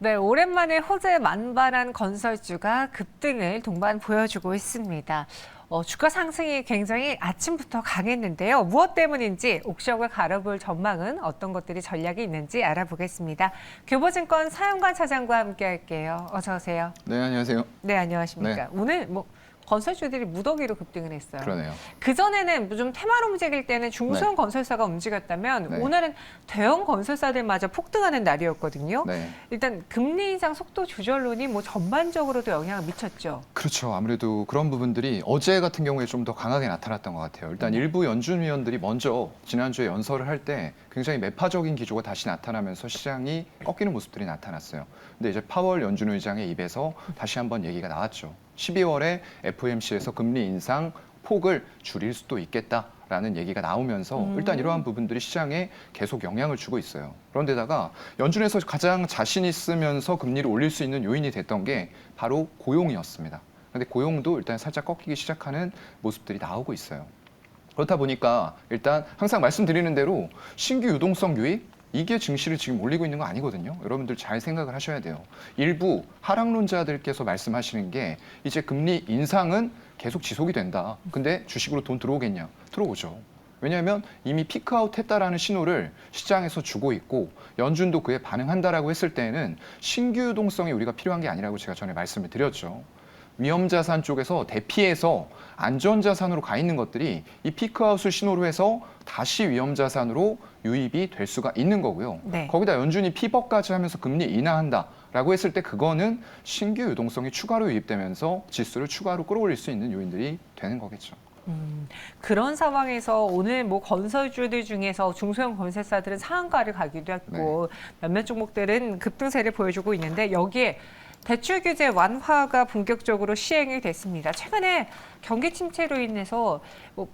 네, 오랜만에 호재 만반한 건설주가 급등을 동반 보여주고 있습니다. 주가 상승이 굉장히 아침부터 강했는데요. 무엇 때문인지 옥션을 갈아볼 전망은 어떤 것들이 전략이 있는지 알아보겠습니다. 교보증권 사연관 차장과 함께할게요. 어서 오세요. 네, 안녕하세요. 네, 안녕하십니까. 네. 오늘 건설주들이 무더기로 급등을 했어요. 그러네요. 그전에는 좀 테마로 움직일 때는 중소형 네. 건설사가 움직였다면 네. 오늘은 대형 건설사들마저 폭등하는 날이었거든요. 네. 일단 금리 인상 속도 조절론이 전반적으로도 영향을 미쳤죠. 그렇죠. 아무래도 그런 부분들이 어제 같은 경우에 좀 더 강하게 나타났던 것 같아요. 일단 일부 연준위원들이 먼저 지난주에 연설을 할 때 굉장히 매파적인 기조가 다시 나타나면서 시장이 꺾이는 모습들이 나타났어요. 근데 이제 파월 연준 의장의 입에서 다시 한번 얘기가 나왔죠. 12월에 FOMC에서 금리 인상 폭을 줄일 수도 있겠다라는 얘기가 나오면서 일단 이러한 부분들이 시장에 계속 영향을 주고 있어요. 그런데다가 연준에서 가장 자신 있으면서 금리를 올릴 수 있는 요인이 됐던 게 바로 고용이었습니다. 근데 고용도 일단 살짝 꺾이기 시작하는 모습들이 나오고 있어요. 그렇다 보니까 일단 항상 말씀드리는 대로 신규 유동성 유입 이게 증시를 지금 올리고 있는 거 아니거든요. 여러분들 잘 생각을 하셔야 돼요. 일부 하락론자들께서 말씀하시는 게 이제 금리 인상은 계속 지속이 된다. 근데 주식으로 돈 들어오겠냐? 들어오죠. 왜냐하면 이미 피크아웃 했다라는 신호를 시장에서 주고 있고 연준도 그에 반응한다라고 했을 때에는 신규 유동성이 우리가 필요한 게 아니라고 제가 전에 말씀을 드렸죠. 위험자산 쪽에서 대피해서 안전자산으로 가 있는 것들이 이 피크아웃을 신호로 해서 다시 위험자산으로 유입이 될 수가 있는 거고요. 네. 거기다 연준이 피벗까지 하면서 금리 인하한다라고 했을 때 그거는 신규 유동성이 추가로 유입되면서 지수를 추가로 끌어올릴 수 있는 요인들이 되는 거겠죠. 그런 상황에서 오늘 건설주들 중에서 중소형 건설사들은 상한가를 가기도 했고 몇몇 종목들은 급등세를 보여주고 있는데 여기에 대출 규제 완화가 본격적으로 시행이 됐습니다. 최근에 경기 침체로 인해서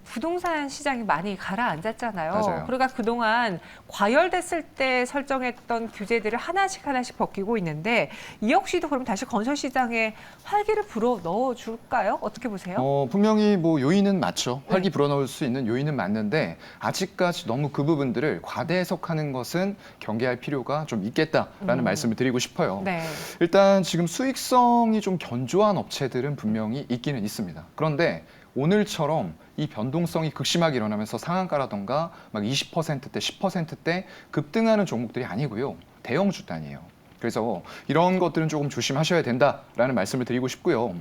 부동산 시장이 많이 가라앉았잖아요. 맞아요. 그러니까 그동안 과열됐을 때 설정했던 규제들을 하나씩 벗기고 있는데 이 역시도 그럼 다시 건설 시장에 활기를 불어 넣어줄까요? 어떻게 보세요? 분명히 요인은 맞죠. 활기 불어넣을 수 있는 요인은 맞는데 아직까지 너무 그 부분들을 과대 해석하는 것은 경계할 필요가 좀 있겠다라는 말씀을 드리고 싶어요. 네. 일단 지금 수익성이 좀 견조한 업체들은 분명히 있기는 있습니다. 그런데 오늘처럼 이 변동성이 극심하게 일어나면서 상한가라던가 막 20%대, 10%대 급등하는 종목들이 아니고요. 대형 주단이에요. 그래서 이런 것들은 조금 조심하셔야 된다라는 말씀을 드리고 싶고요.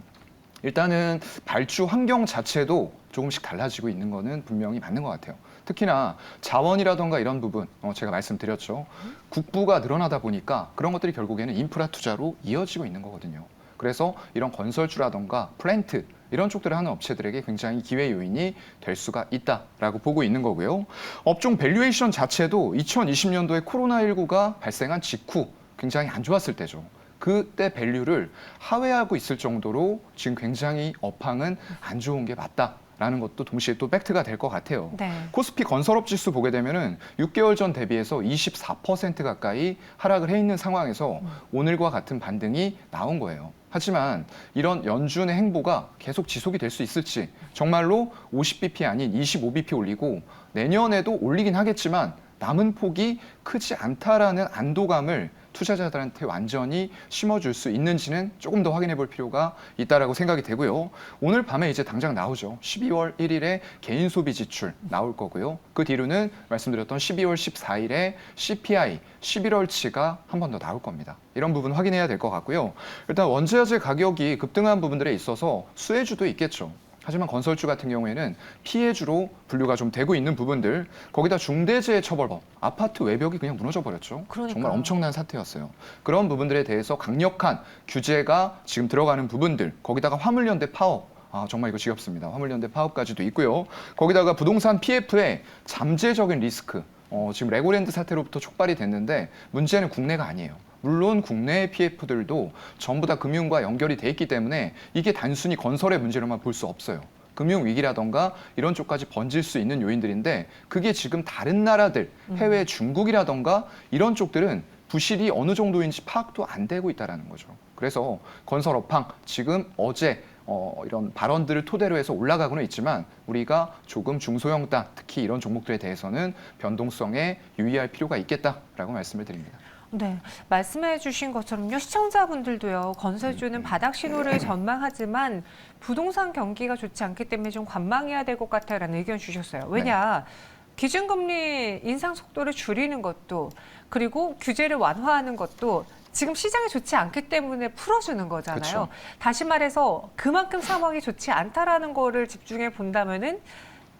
일단은 발주 환경 자체도 조금씩 달라지고 있는 거는 분명히 맞는 것 같아요. 특히나 자원이라던가 이런 부분, 제가 말씀드렸죠. 국부가 늘어나다 보니까 그런 것들이 결국에는 인프라 투자로 이어지고 있는 거거든요. 그래서 이런 건설주라던가 플랜트, 이런 쪽들을 하는 업체들에게 굉장히 기회 요인이 될 수가 있다라고 보고 있는 거고요. 업종 밸류에이션 자체도 2020년도에 코로나19가 발생한 직후 굉장히 안 좋았을 때죠. 그때 밸류를 하회하고 있을 정도로 지금 굉장히 업황은 안 좋은 게 맞다라는 것도 동시에 또 팩트가 될 것 같아요. 네. 코스피 건설업 지수 보게 되면은 6개월 전 대비해서 24% 가까이 하락을 해 있는 상황에서 오늘과 같은 반등이 나온 거예요. 하지만 이런 연준의 행보가 계속 지속이 될 수 있을지 정말로 50bp 아닌 25bp 올리고 내년에도 올리긴 하겠지만 남은 폭이 크지 않다라는 안도감을 투자자들한테 완전히 심어줄 수 있는지는 조금 더 확인해 볼 필요가 있다라고 생각이 되고요. 오늘 밤에 이제 당장 나오죠. 12월 1일에 개인 소비 지출 나올 거고요. 그 뒤로는 말씀드렸던 12월 14일에 CPI 11월치가 한 번 더 나올 겁니다. 이런 부분 확인해야 될 것 같고요. 일단 원자재 가격이 급등한 부분들에 있어서 수혜주도 있겠죠. 하지만 건설주 같은 경우에는 피해주로 분류가 좀 되고 있는 부분들, 거기다 중대재해처벌법, 아파트 외벽이 그냥 무너져 버렸죠. 그러니까요. 정말 엄청난 사태였어요. 그런 부분들에 대해서 강력한 규제가 지금 들어가는 부분들, 거기다가 화물연대 파업, 정말 이거 지겹습니다. 화물연대 파업까지도 있고요. 거기다가 부동산 PF의 잠재적인 리스크, 지금 레고랜드 사태로부터 촉발이 됐는데 문제는 국내가 아니에요. 물론 국내의 PF들도 전부 다 금융과 연결이 돼 있기 때문에 이게 단순히 건설의 문제로만 볼 수 없어요. 금융위기라던가 이런 쪽까지 번질 수 있는 요인들인데 그게 지금 다른 나라들, 해외 중국이라던가 이런 쪽들은 부실이 어느 정도인지 파악도 안 되고 있다는 거죠. 그래서 건설 업황 지금 어제 이런 발언들을 토대로 해서 올라가고는 있지만 우리가 조금 중소형 땅, 특히 이런 종목들에 대해서는 변동성에 유의할 필요가 있겠다라고 말씀을 드립니다. 네, 말씀해 주신 것처럼요. 시청자분들도요. 건설주는 바닥 신호를 전망하지만 부동산 경기가 좋지 않기 때문에 좀 관망해야 될 것 같아라는 의견 주셨어요. 왜냐? 기준금리 인상 속도를 줄이는 것도 그리고 규제를 완화하는 것도 지금 시장이 좋지 않기 때문에 풀어주는 거잖아요. 그쵸. 다시 말해서 그만큼 상황이 좋지 않다라는 거를 집중해 본다면은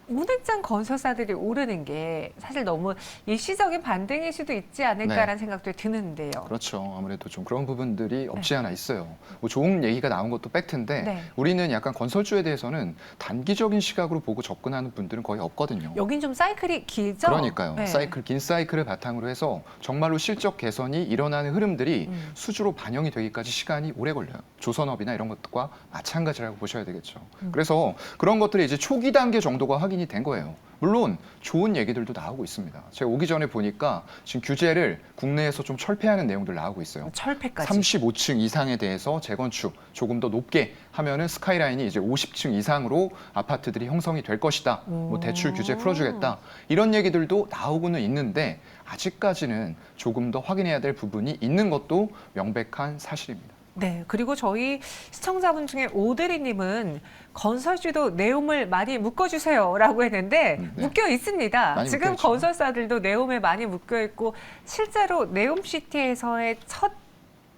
오늘장 건설사들이 오르는 게 사실 너무 일시적인 반등일 수도 있지 않을까라는 생각도 드는데요. 그렇죠. 아무래도 좀 그런 부분들이 없지 않아 있어요. 뭐 좋은 얘기가 나온 것도 팩트인데 네. 우리는 약간 건설주에 대해서는 단기적인 시각으로 보고 접근하는 분들은 거의 없거든요. 여긴 좀 사이클이 길죠? 그러니까요. 네. 긴 사이클을 바탕으로 해서 정말로 실적 개선이 일어나는 흐름들이 수주로 반영이 되기까지 시간이 오래 걸려요. 조선업이나 이런 것과 마찬가지라고 보셔야 되겠죠. 그래서 그런 것들이 이제 초기 단계 정도가 확인이 된 거예요. 물론 좋은 얘기들도 나오고 있습니다. 제가 오기 전에 보니까 지금 규제를 국내에서 좀 철폐하는 내용들 나오고 있어요. 철폐까지. 35층 이상에 대해서 재건축 조금 더 높게 하면은 스카이라인이 이제 50층 이상으로 아파트들이 형성이 될 것이다. 뭐 대출 규제 풀어주겠다. 이런 얘기들도 나오고는 있는데 아직까지는 조금 더 확인해야 될 부분이 있는 것도 명백한 사실입니다. 네, 그리고 저희 시청자분 중에 오드리님은 건설주도 내용을 많이 묶어주세요라고 했는데 네. 묶여 있습니다. 많이 지금 묶여있죠. 건설사들도 내용에 많이 묶여 있고 실제로 네옴시티에서의 첫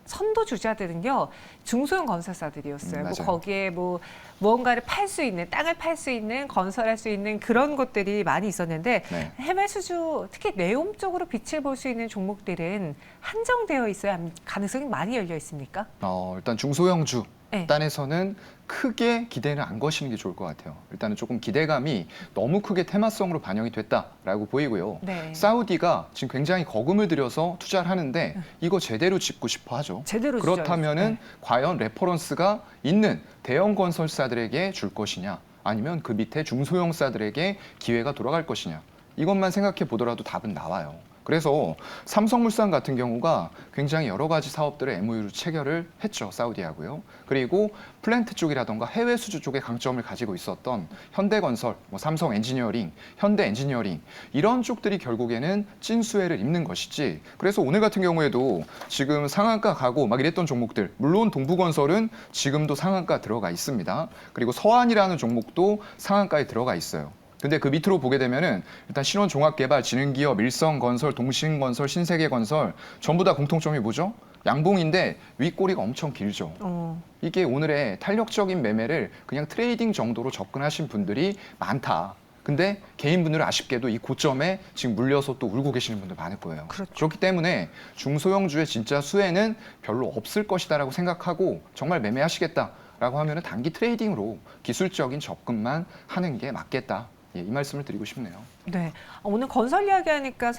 선도 주자들은요 중소형 건설사들이었어요. 뭐 맞아요. 거기에 뭐 무언가를 팔 수 있는 땅을 팔 수 있는 건설할 수 있는 그런 것들이 많이 있었는데 네. 해외 수주 특히 네옴 쪽으로 빛을 볼 수 있는 종목들은 한정되어 있어야 가능성이 많이 열려 있습니까? 일단 중소형주 네. 단에서는 크게 기대는 안 거시는 게 좋을 것 같아요. 일단은 조금 기대감이 너무 크게 테마성으로 반영이 됐다라고 보이고요. 네. 사우디가 지금 굉장히 거금을 들여서 투자를 하는데 이거 제대로 짓고 싶어 하죠. 제대로 그렇다면은 네. 과연 레퍼런스가 있는 대형 건설사들에게 줄 것이냐 아니면 그 밑에 중소형사들에게 기회가 돌아갈 것이냐 이것만 생각해 보더라도 답은 나와요. 그래서 삼성물산 같은 경우가 굉장히 여러 가지 사업들을 MOU로 체결을 했죠. 사우디하고요. 그리고 플랜트 쪽이라던가 해외 수주 쪽에 강점을 가지고 있었던 현대건설, 뭐 삼성 엔지니어링, 현대 엔지니어링 이런 쪽들이 결국에는 찐수혜를 입는 것이지. 그래서 오늘 같은 경우에도 지금 상한가 가고 막 이랬던 종목들 물론 동부건설은 지금도 상한가 들어가 있습니다. 그리고 서한이라는 종목도 상한가에 들어가 있어요. 근데 그 밑으로 보게 되면은 일단 신원종합개발, 진흥기업, 일성건설, 동신건설, 신세계건설 전부 다 공통점이 뭐죠? 양봉인데 윗꼬리가 엄청 길죠. 이게 오늘의 탄력적인 매매를 그냥 트레이딩 정도로 접근하신 분들이 많다. 근데 개인분들은 아쉽게도 이 고점에 지금 물려서 또 울고 계시는 분들 많을 거예요. 그렇죠. 그렇기 때문에 중소형주의 진짜 수혜는 별로 없을 것이다라고 생각하고 정말 매매하시겠다라고 하면은 단기 트레이딩으로 기술적인 접근만 하는 게 맞겠다. 이 말씀을 드리고 싶네요. 네. 오늘 건설 이야기하니까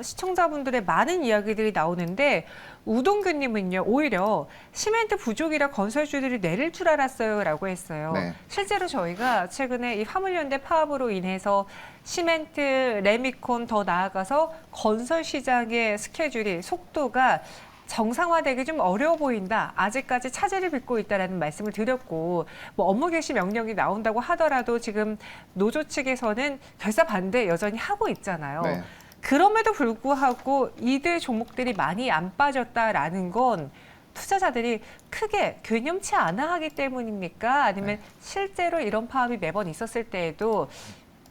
시청자분들의 많은 이야기들이 나오는데 우동규님은요 오히려 시멘트 부족이라 건설주들이 내릴 줄 알았어요라고 했어요. 네. 실제로 저희가 최근에 이 화물연대 파업으로 인해서 시멘트, 레미콘 더 나아가서 건설 시장의 스케줄이 속도가 정상화되기 좀 어려워 보인다. 아직까지 차질을 빚고 있다라는 말씀을 드렸고 뭐 업무 개시 명령이 나온다고 하더라도 지금 노조 측에서는 결사 반대 여전히 하고 있잖아요. 네. 그럼에도 불구하고 이들 종목들이 많이 안 빠졌다라는 건 투자자들이 크게 균염치 않아 하기 때문입니까? 아니면 실제로 이런 파업이 매번 있었을 때에도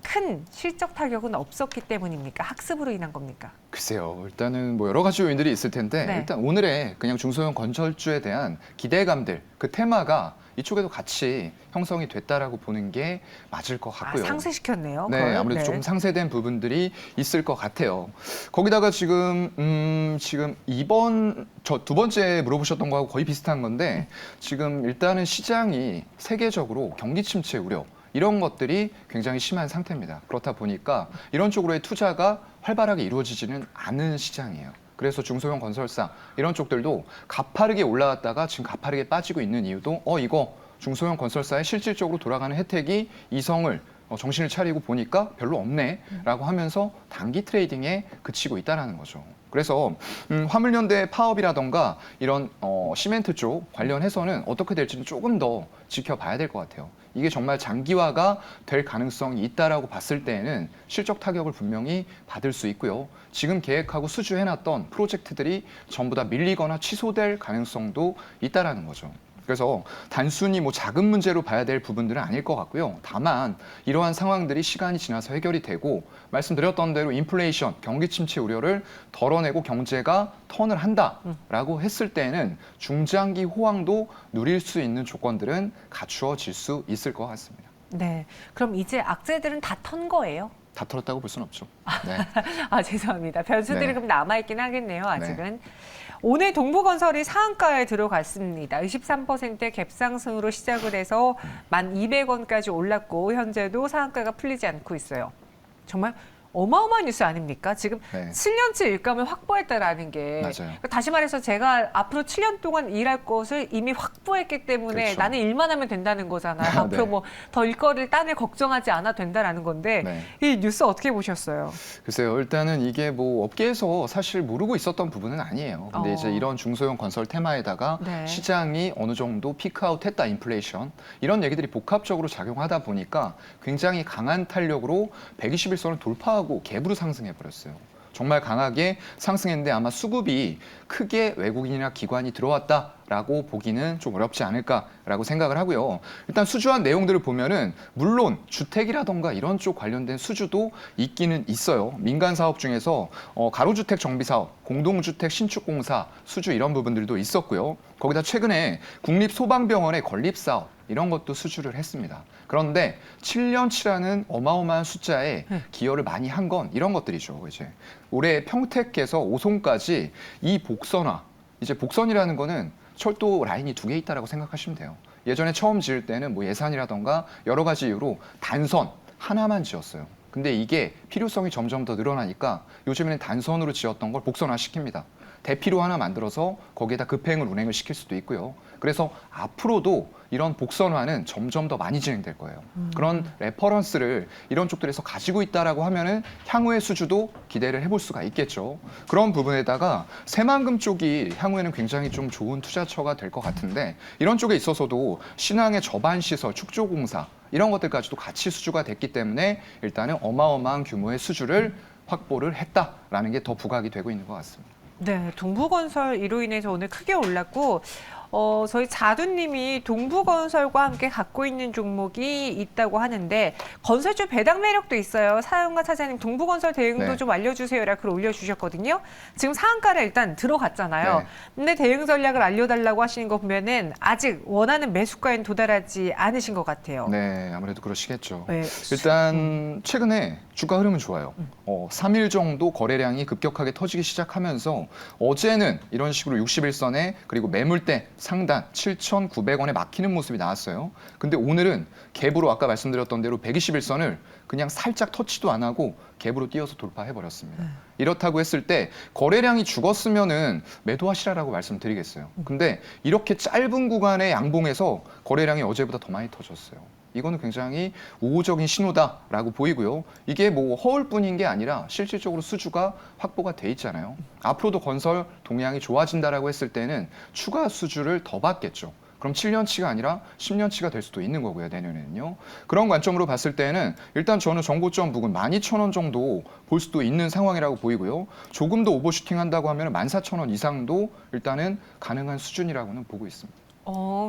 큰 실적 타격은 없었기 때문입니까? 학습으로 인한 겁니까? 글쎄요. 일단은 뭐 여러 가지 요인들이 있을 텐데 네. 일단 오늘의 그냥 중소형 건설주에 대한 기대감들 그 테마가 이쪽에도 같이 형성이 됐다라고 보는 게 맞을 것 같고요. 상쇄시켰네요. 네, 그걸. 아무래도 네. 조금 상쇄된 부분들이 있을 것 같아요. 거기다가 지금 이번 저 두 번째 물어보셨던 거하고 거의 비슷한 건데 지금 일단은 시장이 세계적으로 경기 침체 우려 이런 것들이 굉장히 심한 상태입니다. 그렇다 보니까 이런 쪽으로의 투자가 활발하게 이루어지지는 않은 시장이에요. 그래서 중소형 건설사 이런 쪽들도 가파르게 올라왔다가 지금 가파르게 빠지고 있는 이유도 이거 중소형 건설사에 실질적으로 돌아가는 혜택이 이성을 정신을 차리고 보니까 별로 없네라고 하면서 단기 트레이딩에 그치고 있다는 거죠. 그래서 화물연대 파업이라던가 이런 시멘트 쪽 관련해서는 어떻게 될지는 조금 더 지켜봐야 될 것 같아요. 이게 정말 장기화가 될 가능성이 있다라고 봤을 때에는 실적 타격을 분명히 받을 수 있고요. 지금 계획하고 수주해놨던 프로젝트들이 전부 다 밀리거나 취소될 가능성도 있다라는 거죠. 그래서 단순히 뭐 작은 문제로 봐야 될 부분들은 아닐 것 같고요. 다만 이러한 상황들이 시간이 지나서 해결이 되고 말씀드렸던 대로 인플레이션, 경기 침체 우려를 덜어내고 경제가 턴을 한다라고 했을 때는 중장기 호황도 누릴 수 있는 조건들은 갖추어질 수 있을 것 같습니다. 네. 그럼 이제 악재들은 다 턴 거예요? 다 털었다고 볼 수는 없죠. 네. 아, 죄송합니다. 변수들이 네. 그럼 남아있긴 하겠네요, 아직은. 오늘 동부건설이 상한가에 들어갔습니다. 23%의 갭상승으로 시작을 해서 1,200원까지 올랐고 현재도 상한가가 풀리지 않고 있어요. 정말 어마어마한 뉴스 아닙니까? 지금 네. 7년치 일감을 확보했다라는 게 맞아요. 그러니까 다시 말해서 제가 앞으로 7년 동안 일할 것을 이미 확보했기 때문에 그렇죠. 나는 일만 하면 된다는 거잖아요. 네. 앞으로 뭐 더 일거리를 딴을 걱정하지 않아도 된다라는 건데 네. 이 뉴스 어떻게 보셨어요? 글쎄요, 일단은 이게 뭐 업계에서 사실 모르고 있었던 부분은 아니에요. 근데 이제 이런 중소형 건설 테마에다가 네. 시장이 어느 정도 피크아웃 했다, 인플레이션. 이런 얘기들이 복합적으로 작용하다 보니까 굉장히 강한 탄력으로 121선을 돌파하고 갭으로 상승해 버렸어요. 정말 강하게 상승했는데 아마 수급이 크게 외국인이나 기관이 들어왔다라고 보기는 좀 어렵지 않을까라고 생각을 하고요. 일단 수주한 내용들을 보면은 물론 주택이라던가 이런 쪽 관련된 수주도 있기는 있어요. 민간 사업 중에서 가로주택 정비 사업, 공동주택 신축공사 수주 이런 부분들도 있었고요. 거기다 최근에 국립소방병원의 건립 사업 이런 것도 수주를 했습니다. 그런데 7년치라는 어마어마한 숫자에 기여를 많이 한 건 이런 것들이죠. 이제 올해 평택에서 오송까지 이 복선화, 이제 복선이라는 거는 철도 라인이 2개 있다라고 생각하시면 돼요. 예전에 처음 지을 때는 뭐 예산이라던가 여러 가지 이유로 단선 하나만 지었어요. 근데 이게 필요성이 점점 더 늘어나니까 요즘에는 단선으로 지었던 걸 복선화 시킵니다. 대피로 하나 만들어서 거기에다 급행을 운행을 시킬 수도 있고요. 그래서 앞으로도 이런 복선화는 점점 더 많이 진행될 거예요. 그런 레퍼런스를 이런 쪽들에서 가지고 있다라고 하면은 향후의 수주도 기대를 해볼 수가 있겠죠. 그런 부분에다가 새만금 쪽이 향후에는 굉장히 좀 좋은 투자처가 될 것 같은데 이런 쪽에 있어서도 신항의 저반 시설, 축조공사 이런 것들까지도 같이 수주가 됐기 때문에 일단은 어마어마한 규모의 수주를 확보를 했다라는 게 더 부각이 되고 있는 것 같습니다. 네, 동부건설 이로 인해서 오늘 크게 올랐고 저희 자두님이 동부건설과 함께 갖고 있는 종목이 있다고 하는데 건설주 배당 매력도 있어요. 사용과 차장님 동부건설 대응도 네. 좀 알려주세요라 글 올려주셨거든요. 지금 상한가를 일단 들어갔잖아요. 네. 근데 대응 전략을 알려달라고 하시는 거 보면은 아직 원하는 매수가엔 도달하지 않으신 것 같아요. 네, 아무래도 그러시겠죠. 네. 일단 최근에 주가 흐름은 좋아요. 3일 정도 거래량이 급격하게 터지기 시작하면서 어제는 이런 식으로 61선에 그리고 매물대 상단 7,900원에 막히는 모습이 나왔어요. 근데 오늘은 갭으로 아까 말씀드렸던 대로 121선을 그냥 살짝 터치도 안 하고 갭으로 뛰어서 돌파해 버렸습니다. 이렇다고 했을 때 거래량이 죽었으면은 매도하시라라고 말씀드리겠어요. 근데 이렇게 짧은 구간의 양봉에서 거래량이 어제보다 더 많이 터졌어요. 이거는 굉장히 우호적인 신호다라고 보이고요. 이게 뭐 허울뿐인 게 아니라 실질적으로 수주가 확보가 돼 있잖아요. 앞으로도 건설 동향이 좋아진다라고 했을 때는 추가 수주를 더 받겠죠. 그럼 7년치가 아니라 10년치가 될 수도 있는 거고요, 내년에는요. 그런 관점으로 봤을 때는 일단 저는 정고점 부근 12,000원 정도 볼 수도 있는 상황이라고 보이고요. 조금 더 오버슈팅 한다고 하면 14,000원 이상도 일단은 가능한 수준이라고는 보고 있습니다.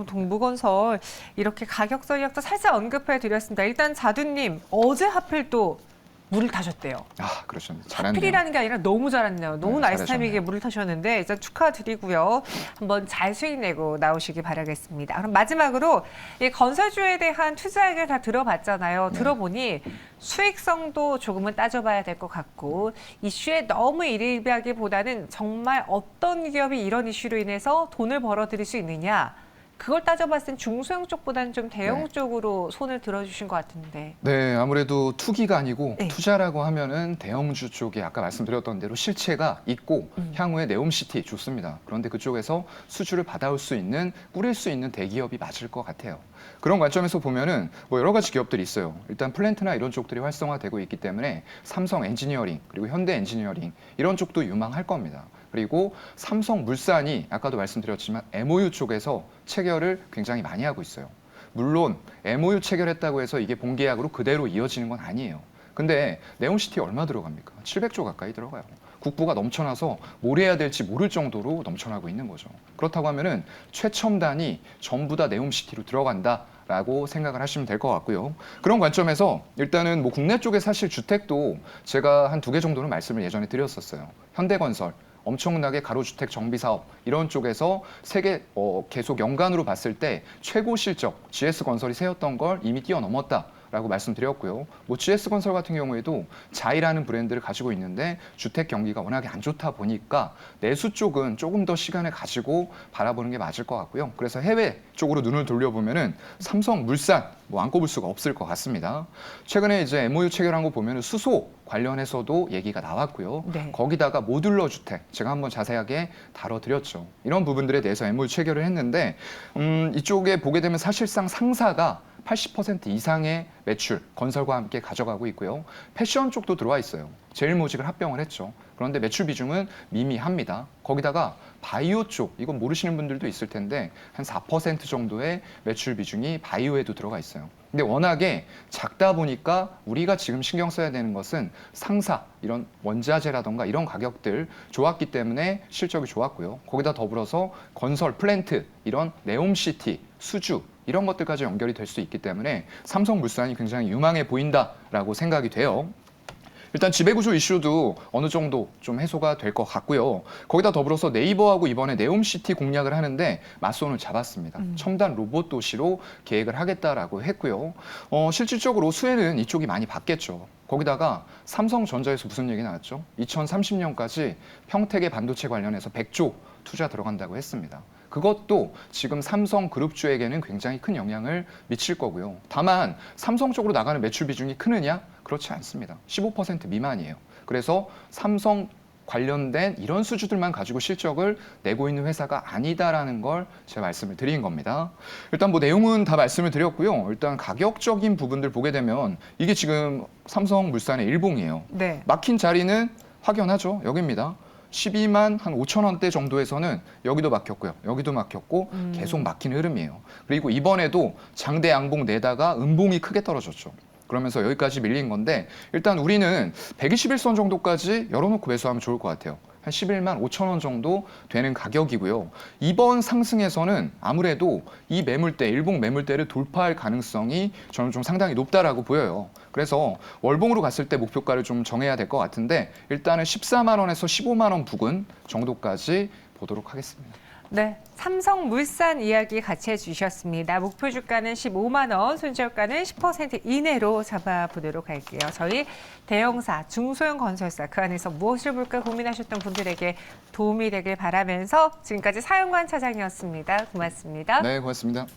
동부건설 이렇게 가격 전략도 살짝 언급해 드렸습니다. 일단 자두님 어제 하필 또 물을 타셨대요. 아, 그렇죠. 잘했네요. 하필이라는 게 아니라 너무 잘했네요. 너무 네, 나이스 잘하셨네요. 타이밍에 물을 타셨는데 일단 축하드리고요. 한번 잘 수익 내고 나오시기 바라겠습니다. 그럼 마지막으로 이 건설주에 대한 투자 얘기를 다 들어봤잖아요. 네. 들어보니 수익성도 조금은 따져봐야 될 것 같고 이슈에 너무 일희비하기보다는 정말 어떤 기업이 이런 이슈로 인해서 돈을 벌어들일 수 있느냐 그걸 따져봤을 땐 중소형 쪽보다는 좀 대형 네. 쪽으로 손을 들어주신 것 같은데. 네, 아무래도 투기가 아니고 네. 투자라고 하면은 대형주 쪽에 아까 말씀드렸던 대로 실체가 있고 향후에 네옴시티 좋습니다. 그런데 그쪽에서 수주를 받아올 수 있는, 꾸릴 수 있는 대기업이 맞을 것 같아요. 그런 관점에서 보면은 뭐 여러 가지 기업들이 있어요. 일단 플랜트나 이런 쪽들이 활성화되고 있기 때문에 삼성 엔지니어링 그리고 현대 엔지니어링 이런 쪽도 유망할 겁니다. 그리고 삼성물산이 아까도 말씀드렸지만 MOU 쪽에서 체결을 굉장히 많이 하고 있어요. 물론 MOU 체결했다고 해서 이게 본계약으로 그대로 이어지는 건 아니에요. 근데 네옴시티 얼마 들어갑니까? 700조 가까이 들어가요. 국부가 넘쳐나서 뭘 해야 될지 모를 정도로 넘쳐나고 있는 거죠. 그렇다고 하면은 최첨단이 전부 다 네옴시티로 들어간다라고 생각을 하시면 될 것 같고요. 그런 관점에서 일단은 뭐 국내 쪽에 사실 주택도 제가 한 2개 정도는 말씀을 예전에 드렸었어요. 현대건설. 엄청나게 가로주택 정비 사업 이런 쪽에서 세계 계속 연간으로 봤을 때 최고 실적 GS건설이 세웠던 걸 이미 뛰어넘었다라고 말씀드렸고요. 뭐 GS건설 같은 경우에도 자이라는 브랜드를 가지고 있는데 주택 경기가 워낙에 안 좋다 보니까 내수 쪽은 조금 더 시간을 가지고 바라보는 게 맞을 것 같고요. 그래서 해외 쪽으로 눈을 돌려보면은 삼성물산 뭐 안 꼽을 수가 없을 것 같습니다. 최근에 이제 MOU 체결한 거 보면은 수소 관련해서도 얘기가 나왔고요. 네. 거기다가 모듈러 주택 제가 한번 자세하게 다뤄드렸죠. 이런 부분들에 대해서 MOU 체결을 했는데 이쪽에 보게 되면 사실상 상사가 80% 이상의 매출, 건설과 함께 가져가고 있고요. 패션 쪽도 들어와 있어요. 제일모직을 합병을 했죠. 그런데 매출 비중은 미미합니다. 거기다가 바이오 쪽, 이건 모르시는 분들도 있을 텐데 한 4% 정도의 매출 비중이 바이오에도 들어가 있어요. 근데 워낙에 작다 보니까 우리가 지금 신경 써야 되는 것은 상사, 이런 원자재라던가 이런 가격들 좋았기 때문에 실적이 좋았고요. 거기다 더불어서 건설, 플랜트, 이런 네옴시티, 수주, 이런 것들까지 연결이 될 수 있기 때문에 삼성물산이 굉장히 유망해 보인다라고 생각이 돼요. 일단 지배구조 이슈도 어느 정도 좀 해소가 될 것 같고요. 거기다 더불어서 네이버하고 이번에 네옴시티 공략을 하는데 맞손을 잡았습니다. 첨단 로봇 도시로 계획을 하겠다라고 했고요. 실질적으로 수혜는 이쪽이 많이 받겠죠. 거기다가 삼성전자에서 무슨 얘기 나왔죠? 2030년까지 평택의 반도체 관련해서 100조 투자 들어간다고 했습니다. 그것도 지금 삼성그룹주에게는 굉장히 큰 영향을 미칠 거고요. 다만 삼성 쪽으로 나가는 매출 비중이 크느냐? 그렇지 않습니다. 15% 미만이에요. 그래서 삼성 관련된 이런 수주들만 가지고 실적을 내고 있는 회사가 아니다라는 걸 제가 말씀을 드린 겁니다. 일단 뭐 내용은 다 말씀을 드렸고요. 일단 가격적인 부분들 보게 되면 이게 지금 삼성물산의 일봉이에요. 네. 막힌 자리는 확연하죠. 여기입니다. 12만 한 5천 원대 정도에서는 여기도 막혔고요. 여기도 막혔고 계속 막힌 흐름이에요. 그리고 이번에도 장대 양봉 내다가 음봉이 크게 떨어졌죠. 그러면서 여기까지 밀린 건데 일단 우리는 121선 정도까지 열어놓고 매수하면 좋을 것 같아요. 한 11만 5천 원 정도 되는 가격이고요. 이번 상승에서는 아무래도 이 매물대, 일봉 매물대를 돌파할 가능성이 저는 좀 상당히 높다라고 보여요. 그래서 월봉으로 갔을 때 목표가를 좀 정해야 될 것 같은데 일단은 14만 원에서 15만 원 부근 정도까지 보도록 하겠습니다. 네, 삼성물산 이야기 같이 해주셨습니다. 목표 주가는 15만 원, 손절가는 10% 이내로 잡아보도록 할게요. 저희 대형사, 중소형 건설사 그 안에서 무엇을 볼까 고민하셨던 분들에게 도움이 되길 바라면서 지금까지 사연관 차장이었습니다. 고맙습니다. 네, 고맙습니다.